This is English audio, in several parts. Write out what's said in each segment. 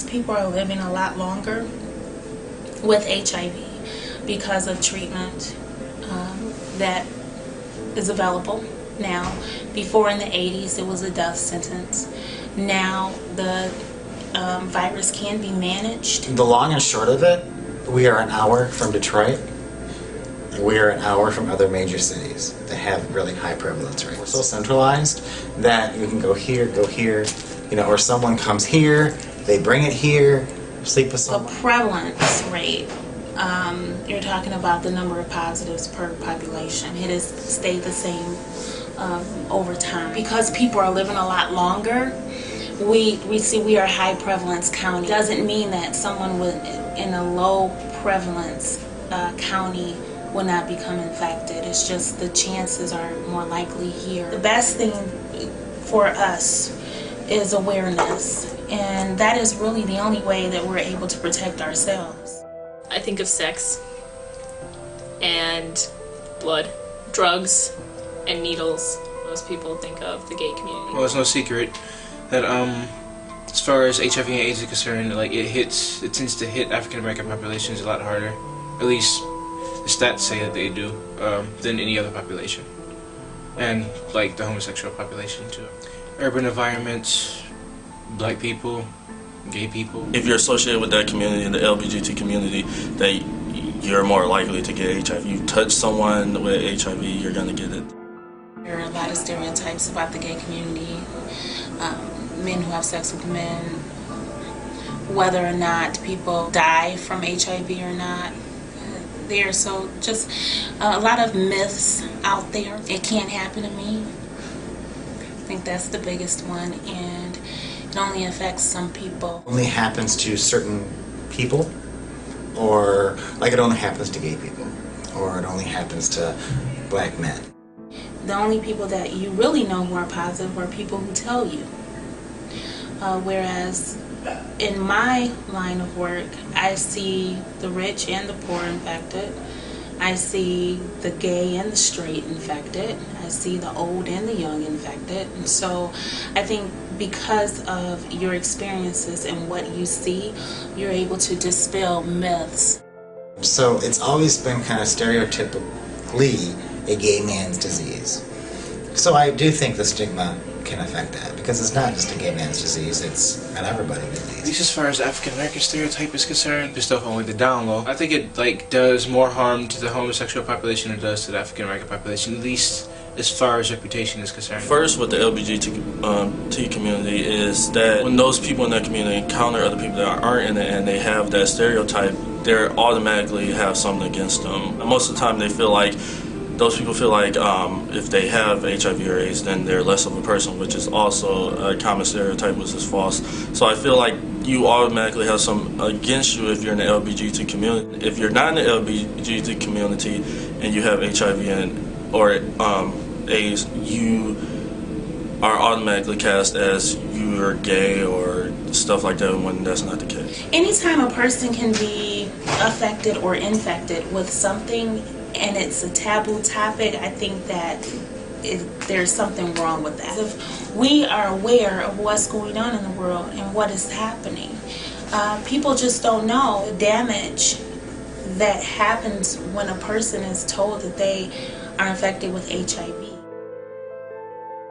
People are living a lot longer with HIV because of treatment that is available now. Before in the 80s, it was a death sentence. Now the virus can be managed. The long and short of it, we are an hour from Detroit. We are an hour from other major cities that have really high prevalence rates. We're so centralized that you can go here, or someone comes here, they bring it here, sleep with someone. The prevalence rate, you're talking about the number of positives per population. It has stayed the same over time. Because people are living a lot longer, we see we are a high prevalence county. Doesn't mean that someone in a low prevalence county will not become infected. It's just the chances are more likely here. The best thing for us is awareness, and that is really the only way that we're able to protect ourselves. I think of sex and blood, drugs and needles. Most people think of the gay community. Well, it's no secret that as far as HIV and AIDS is concerned, like it tends to hit African American populations a lot harder. At least the stats say that they do, than any other population. And like the homosexual population too. Urban environments, black people, gay people. If you're associated with that community, the LGBT community, that you're more likely to get HIV. You touch someone with HIV, you're gonna get it. There are a lot of stereotypes about the gay community. Men who have sex with men, whether or not people die from HIV or not. There's so just a lot of myths out there. It can't happen to me. I think that's the biggest one, and it only affects some people. It only happens to certain people, or like it only happens to gay people, or it only happens to black men. The only people that you really know who are positive are people who tell you. Whereas in my line of work, I see the rich and the poor infected. I see the gay and the straight infected. I see the old and the young infected. And so I think because of your experiences and what you see, you're able to dispel myths. So it's always been kind of stereotypically a gay man's disease. So I do think the stigma can affect that, because it's not just a gay man's disease, it's an everybody disease. At least as far as African American stereotype is concerned, this stuff only the down low. I think it does more harm to the homosexual population than it does to the African American population, at least as far as reputation is concerned. First, with the LGBT community is that when those people in that community encounter other people that aren't in it and they have that stereotype, they automatically have something against them. And most of the time those people feel like if they have HIV or AIDS, then they're less of a person, which is also a common stereotype, which is false. So I feel like you automatically have some against you if you're in the LGBT community. If you're not in the LGBT community and you have HIV or AIDS, you are automatically cast as you're gay or stuff like that, when that's not the case. Anytime a person can be affected or infected with something and it's a taboo topic, I think that there's something wrong with that. If we are aware of what's going on in the world and what is happening, people just don't know the damage that happens when a person is told that they are infected with HIV.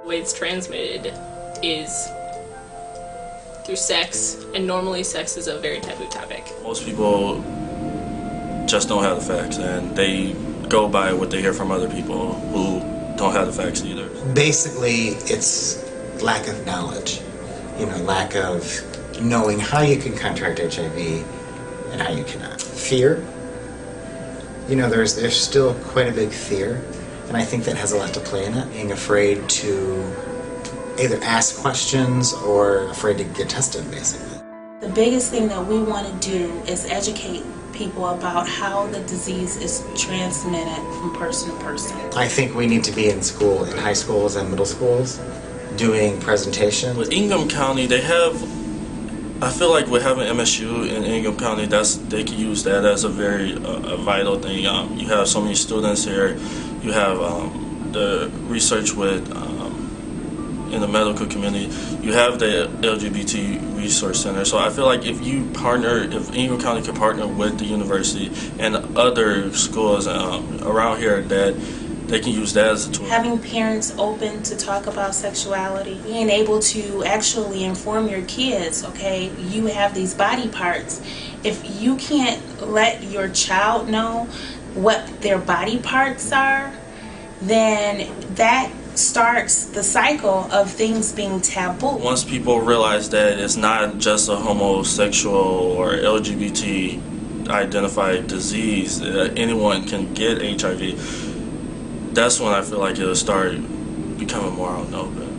The way it's transmitted is through sex, and normally sex is a very taboo topic. Most people just don't have the facts, and they go by what they hear from other people who don't have the facts either. Basically, it's lack of knowledge, lack of knowing how you can contract HIV and how you cannot. Fear, there's still quite a big fear, and I think that has a lot to play in it. Being afraid to either ask questions or afraid to get tested, basically. The biggest thing that we want to do is educate people about how the disease is transmitted from person to person. I think we need to be in school, in high schools and middle schools, doing presentations. With Ingham County, I feel like with having MSU in Ingham County, they can use that as a very vital thing. You have so many students here. You have the research with in the medical community, you have the LGBT Resource Center. So I feel like if Ingham County could partner with the university and other schools around here, that they can use that as a tool. Having parents open to talk about sexuality, being able to actually inform your kids, okay, you have these body parts. If you can't let your child know what their body parts are, then that starts the cycle of things being taboo. Once people realize that it's not just a homosexual or LGBT identified disease, that anyone can get HIV, that's when I feel like it'll start becoming more out in the open.